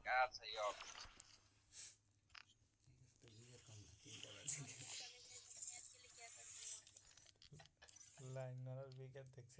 बेकार छ यो लाइन नर विकेट देख्छ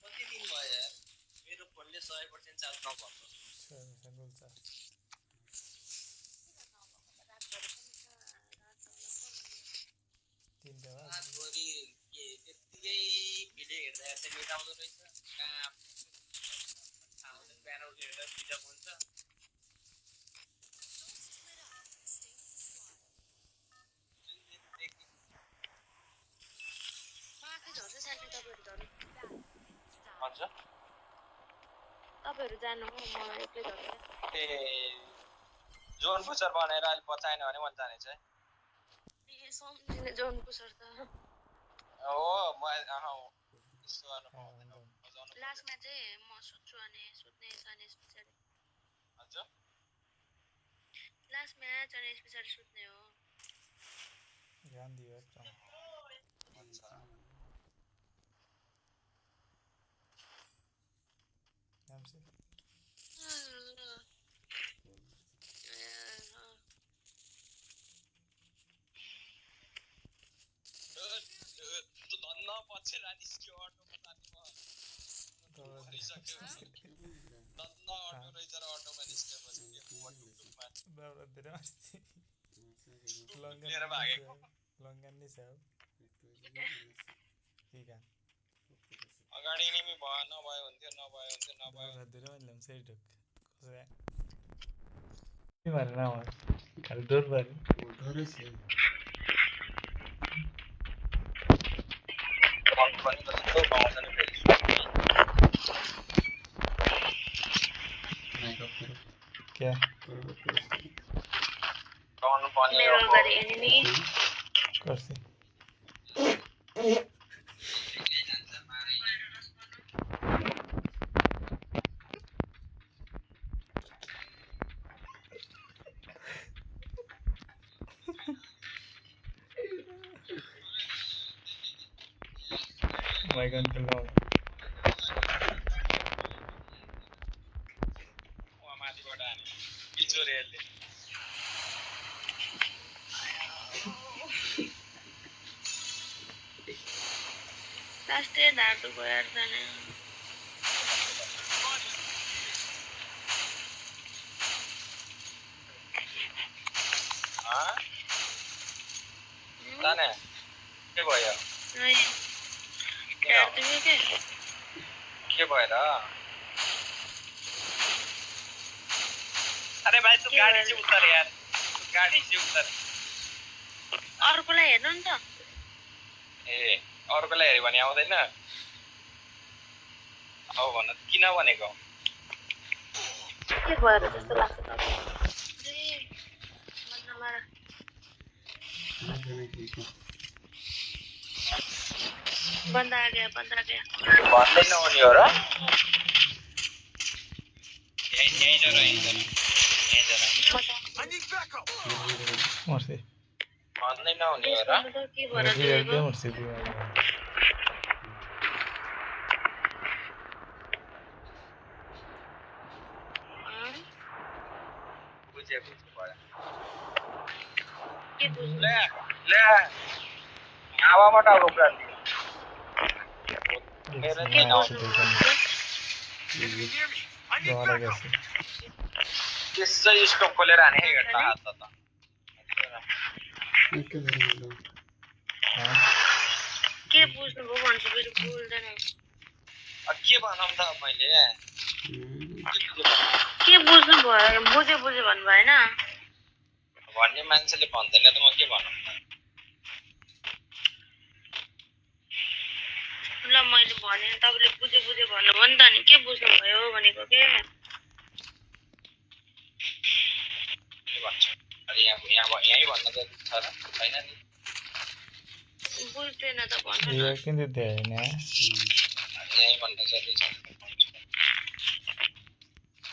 कति दिन भयो मेरो फोनले 100% चार्ज नभएको रातभरि के त्यतिकै भिडियो हेर्दा हेर्दै मेटाउँदो रहेछ कहाँ बिहान उठेर बिजप हुन्छ तपाईहरु जानु हो म एक्लै जान्छु ए जोन पुसर बनाएर अलि बचाएन भने मन जाने छ ए सम्झिने जोन पुसर त हो म यसो गर्नु लास्टमा चाहिँ म सुत्छु अनि सुत्ने अनि पछाडी हजुर लास्ट म्याच अनि पछाडी सुत्ने हो ध्यान दियो एकदम नामसे तो धन्न पछि रानिस्क्यो अटोमा जाने धन्न अटो रहेछ र अटोमा निस्केपछि म टुकटुकमा बाबा धेरै अस्ति लिएर भागेको लङ्गन नि छ ठीक है अगाडि निमी नभयो हुन्थ्यो धेरै मैले सही ढुक कसै के भएर न खाली डोर भयो पनि कस्तो पाउँछ नि फेरि क्या पाउनु पर्ने मेरो गरी enemy कर्सी my gun fell down माथिबाट हाने बिचोरेले लास्टै धार्दो गएर जाने जाने के भयो के भएर अरे भाइ तू गाडी चाहिँ उतार यार गाडी चाहिँ उतार अर्कोलाई हेर्नु नि त ए अर्कोलाई हेर्यो भने आउँदैन अब भन किन भनेको के भएर जस्तो लाग्छ तपाईलाई बन्दा आ गया भन्दै नहुने हो र यही जरा मर्सी भन्दै नहुने हो र के भएर मर्सी बुझे भयो के बुझ्नु ले हावाबाट रोक्रा मेरो के त्यसै स्कोप खोलेर हाने हेर्दा हात त के बुझ्नुभयो भन्छु फेरि बोल्दैन के भनौँ त मैले के बुझ्नु भयो बुझे भन्नु भएन भन्ने मान्छेले भन्दैन त म के भनौँ ल मैले भने तपाईले बुझे भन्नुभयो नि त नि के बुझ्नु भयो भनेको के भन्छ अनि यही भन्न जरुरी छ र हैन नि बुझ्दैन त भन्नु यो किन दिएन यही भन्न जरुरी छ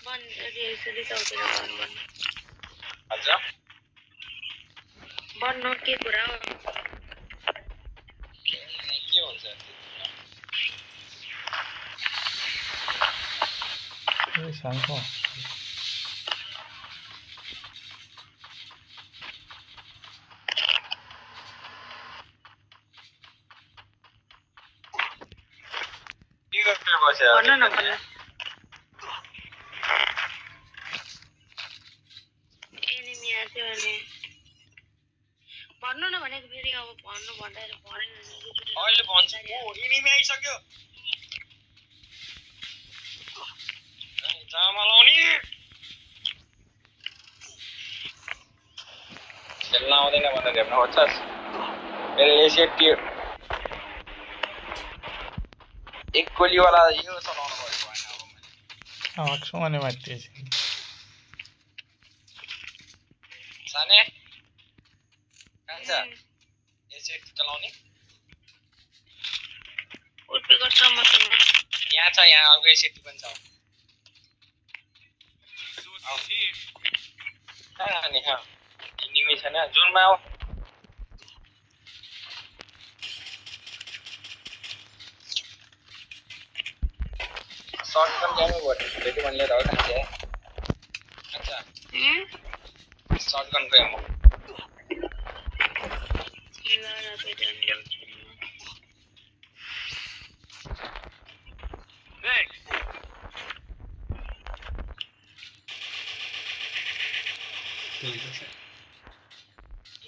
बन यसरी चौकेर भन्नु हजुर भन्नु के कुरा हो के हुन्छ यो सांको भन्नु न भन्नु एनिमी आयो भने भन्नु न भनेको फेरि अब भन्नु भन्दाखेरि भनेन अहिले भन्छ ओ एनिमी आइसक्यो जामलाउनी खेल्न आउँदैन भनेर हेर्न खोज्छस् मेरो एसेटी एक गोलीवाला यो चलाउनु पर्यो भने अब मैले आक्सोमाने मात्रै छ साने कान्छ एसेटी चलाउने उठ्नु गर्छ मसँग यहाँ छ यहाँ अर्को एसेटी पनि छ कहाँ नि हाँ एनिमी छैन जुनमा आऊ शॉटगन क्या में बोल बेटी मन ले रहा है अच्छा शॉटगन को एमो लारा बेटा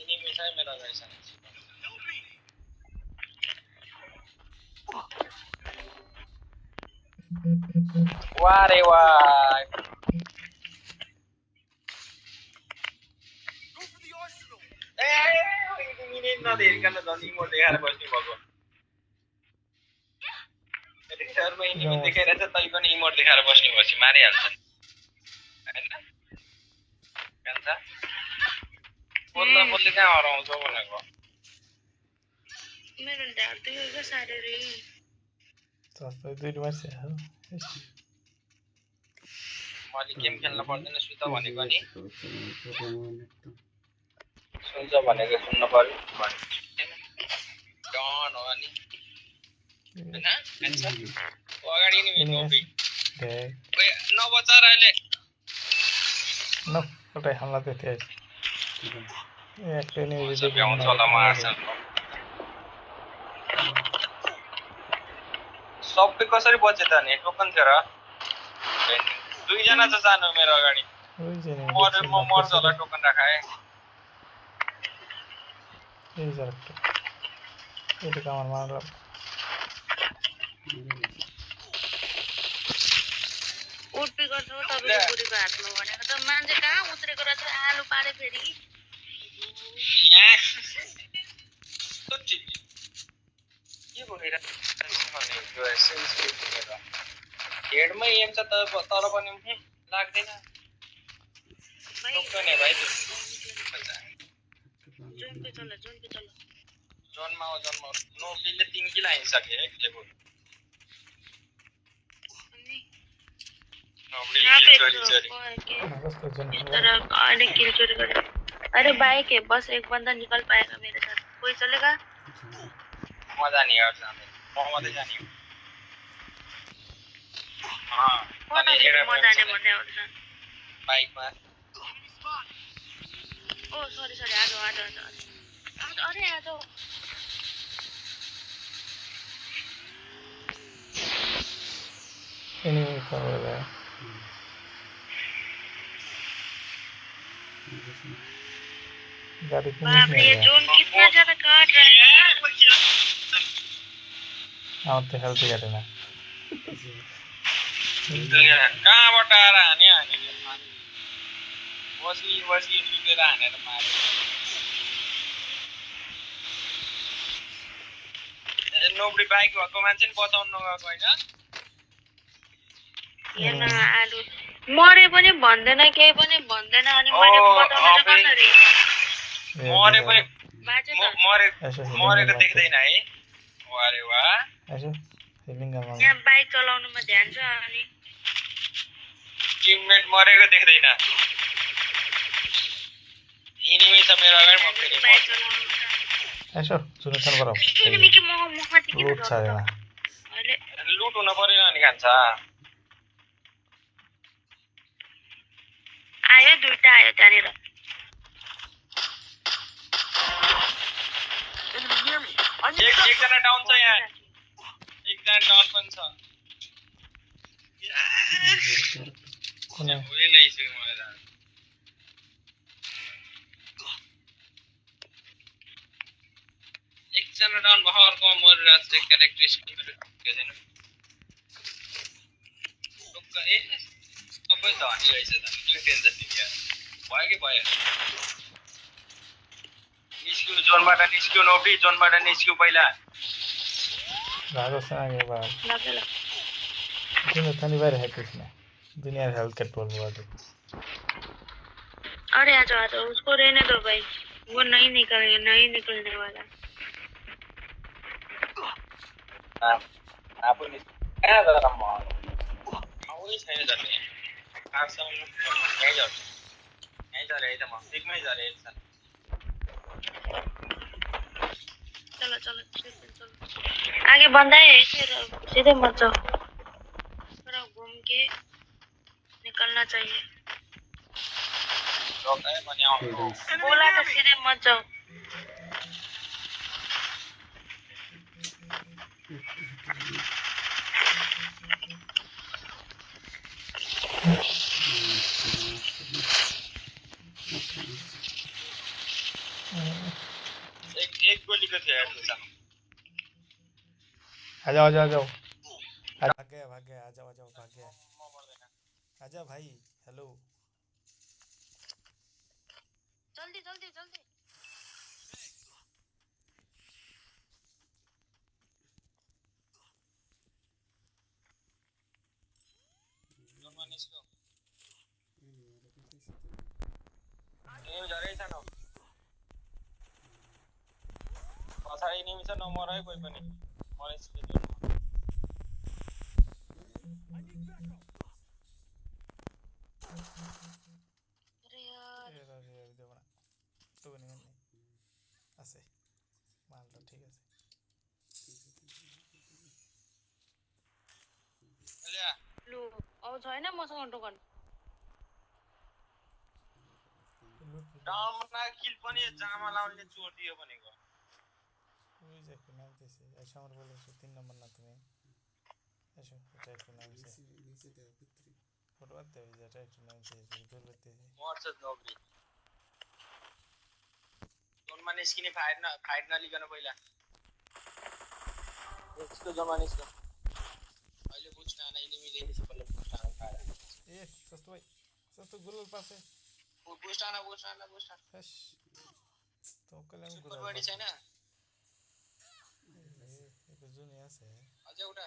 एनिमी छ मेरा गाइस वाह रे वाह नदेरिकन झन् इमोट देखाएर बस्ने भएको रेडरमा एनिमी देखाइरहेछ तै पनि इमोट देखाएर बस्ने भएपछि मारिहाल्छ हैन कान्छ बोल्दा बोल्दै कहाँ हराउँछ भनेको मेरो ढाड दुखेको साह्रै रे सस्तो दुई वर्ष हो मैले गेम खेल्न पर्दैन सुत भनेको नि सुन्छ भनेको सुन्न पर्यो डन हो नि हैन कान्छ अगाडि नि टोपी ओए नबचार अहिले न कतै हमला त थियो एकले नि सब आउँछ होला मार्छ सबै कसरी बचे त नि टोकन थियो र दुई जना छ जानु मेरो अगाडि म मर्छ होला टोकन राखाए ए जरक ये कामन मार उठ्नु गर्छ तपाईको बुढीको हातमा भनेको त मान्छे कहाँ उत्रेको रहेछ आलु पारे फेरि यहाँ के भनेर भनेको सेन्सिटिभ भनेर हेडमै एम छ तर पनि लाग्दैन टोकन है भाइ जोनमा नो किलले 3 किल हानिसके एकलेको अरे बाइक है बस एक बंदा निकल पाएगा मेरे साथ कोई चलेगा मजा नहीं यार मजा जानी हाँ मजा नहीं भन्ने आउँछ बाइक में ओ सॉरी आ जाओ अरे आ जाओ एनिमी कवर है गाड़ी की बाप रे जोन कितना ज्यादा काट रहा है आते हेल्थ गाड़ी ना कहाँबाट आएर हाने बसी सुतेर हानेर मारे नोबडी बाइक भएको मान्छे नि बचाउनु नगएको होइन हेर्न आलु मरे पनि भन्दैन केही पनि भन्दैन अनि मैले बताउने चाहिँ कसरी मरे पनि बाजे त मरेको देख्दैन है वारे वाह यहाँ बाइक चलाउनुमा ध्यान छ अनि टिममेट मरेको देख्दैन इनिमी छ मेरो अगाडि म फेरि बाइक चलाउनु यसो सुनेछन् बरौ इनिमी के मखमाथि किन लुट छ यहाँ अहिले लुट हुन परेन नि खान्छ आयो दुईटा आयो त्यहाँनिर एकजना डाउन छ यहाँ एकजना डाउन पनि छ कुनै भुलि ल्याइसक्यो मलाई त एकजना डाउन भयो अर्कोमा मरिरहेको छ क्यारेक्टरिस्टिक के छैन ए सबै धनी रहेछ त किन टेन्सन लिन्छ भयो कि भयो निस्क्यु जोनबाट निस्क्यु नोबी जोनबाट निस्क्यु पहिला राजस्थान आगे बाहर ल किन तनी बाहिर हेक्छ न दुनिया हेल्थ केयर बोल्नु पर्छ अरे आज उसको रहने दो भाई वो नहीं निकलने वाला आफू कहाँ जाँदा म आउनै छैन झन् आठसम्म यहीँ झर्छ यहीँ झरे है त म पिकमै झरे एकछिन चलो चलो आगे बंदा है फिर सीधे मत जाओ थोड़ा घूम के निकलना चाहिए रोकाए भने आउनु बोला तो सीधे मत जाओ एक गोलीको थियो हेर्नुहोस् आ जाओ भाग गया आ जाओ भाग गया आजा भाई हेलो जल्दी जोनमा निस्क्यो एम झरै छ न पछाडि निमी छ नमर है कोही पनि मलाई सिधै जोनमा अरे यार देव ना तो नहीं আছে মালটা ঠিক আছে ल्या लु अब छैन मसँग टोकन डाउनमा किल पनि जामा लाउनले चोर्दियो भनेको ওই যে একটু নাম দিয়েছে এসে আমার বলে 3 নম্বর না তুমি এসো এটা একটু নাম দিয়েছে নিচে দেও ভিতরে ফটো আতে ওই যেটা একটু নাম দিয়েছে দূর করতে मर्छ नोबरी जोनमा निस्किने फाइट नलिकन पहिला यसको जोनमा निस्क्यो अहिले बुझ्न आना इनिमी देखेपछि पहिला बुझ्न आना खाएर ए सस्तो भाई सस्तो गुलल पासे बुझ्न आना हश तो कलम सुपर बडी छैन एक जुन আছে अझै उठा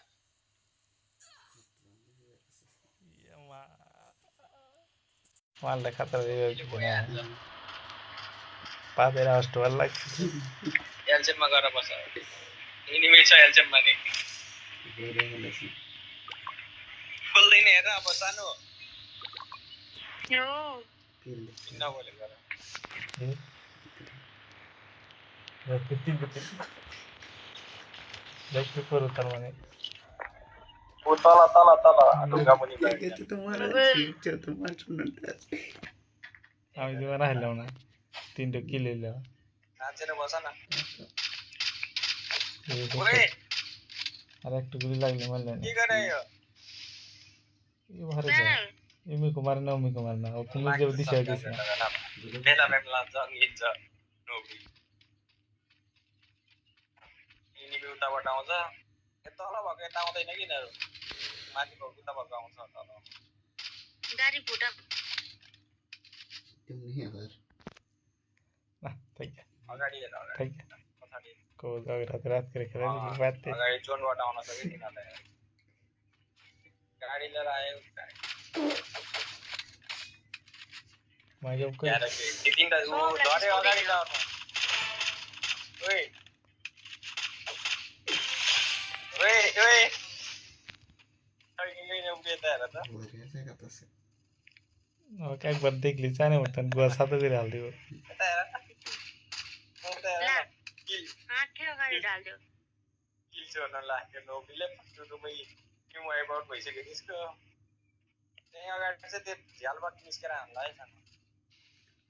यमा मालले खतरा दियो पादेर अस्टोल लाग्छ एलचेममा गएर बस इनिमी छ एलचेममा नि खोल्दैन हेर अब सानो यो नबोले गर ए किति लाइक पेपर उतार माने ओ तल ढुङ्गा पनि के त तुम्हारा छिटो त मान्छु न हामी जमा राख्लौ न तीनटा किल ल नाचेर बस न ए ओए अरे एक टुकड़ी लाग्ने मलाई के गरे यो यो भरे जा इमी कुमार न उमी कुमार न अब कुमी जब दिशा दिशा बेला बेला जङ्गिन्छ नोबी इनिमी उताबाट आउँछ तल भएको यता आउँदैन कि यिनीहरू माथि भएको उताबाट आउँछ तल गाडी फुटा तुम नहीं अगर ना ठीक है अगाडि हेर ठीक है पछाडि को अगर रात करे खेला नि बात थे अगाडि जोनबाट आउन सक्यो तिनीहरूलाई गाडी लिएर आयो मैले कोही यार के तीनटा उ धरे अगाडि लाउनु ओए ओए ओए अहिले उभिएता हेर त काय बर्थडे चाने म्हणतात गोवा साततिर हाल्दियो यता हेर उता हेर ला किल आँखे अगाडि डाल्दियो किल छोड्न लाग्यो नोबीले सुरुमै क्यु अबाउट भइसक्यो त्यसको त्यही अगाडि चाहिँ त्यो झ्यालबाट निस्केर हामीलाई छ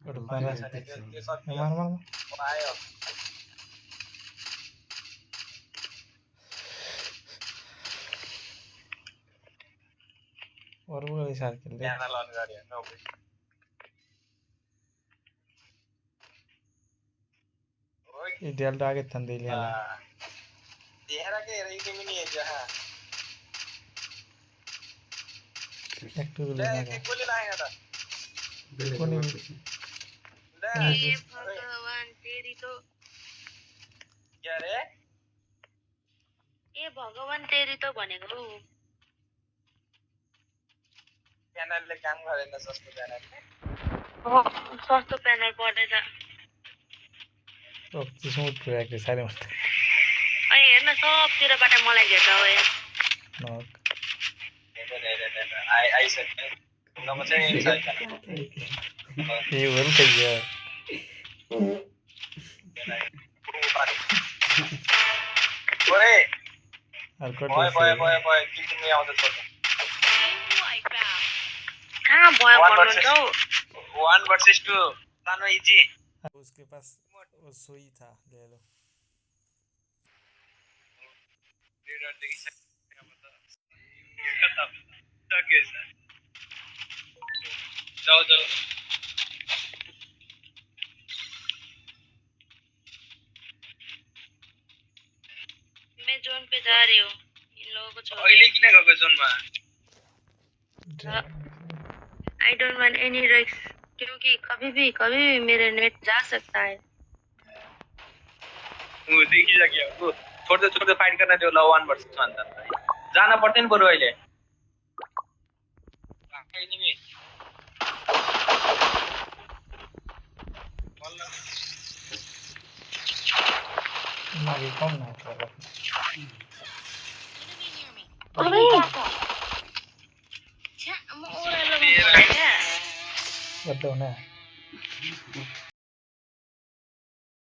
एउटा मारा त्यो सकियो मार आयो अरु गरी सार्किल ध्यान लन गर्यो नोबी ओइ इडियल टार्गेट तंदिली अला देहरा के इलिमिनी है जहां एक्टिव ले लेना के गोली लाएगा था कोनी ले हे भगवान तेरी तो क्या रे ए भगवान तेरी तो भनेको प्यानलले काम गरेन सस्तो प्यानलले सस्तो प्यानल परेछ तो स्मुथ प्रोजेक्ट सारे मस्त अनि हेर्न सबतिरबाट मलाई घेर्छ हो यार नक आई सेड नम्बर चाहिँ इनसाइड ये वन कहिया ओए अर्को भयो कि तिमी आउँदै छ कहाँ भयो भन्नुहुन्छ हौ 1 versus 2 सानो इजी उसके पास वो सोई था ले लो लीडर देखि सक्यो मतलब ये खत्म सक्यो सर जाओ मैं जोन पे जा रही हूँ इन लोगों को छोड़ अहिले किन गएको जोनमा I don't want any risk क्योंकि कभी भी मेरा नेट जा सकता है वो देखिसक्यो वो छोड्दै फाइट गर्न त्यो ल 1 versus 1 त जान पर्दैन बरु अहिले एनिमी मागे कम ना करो अबे छ्या म ओरालो क्या बताओ ना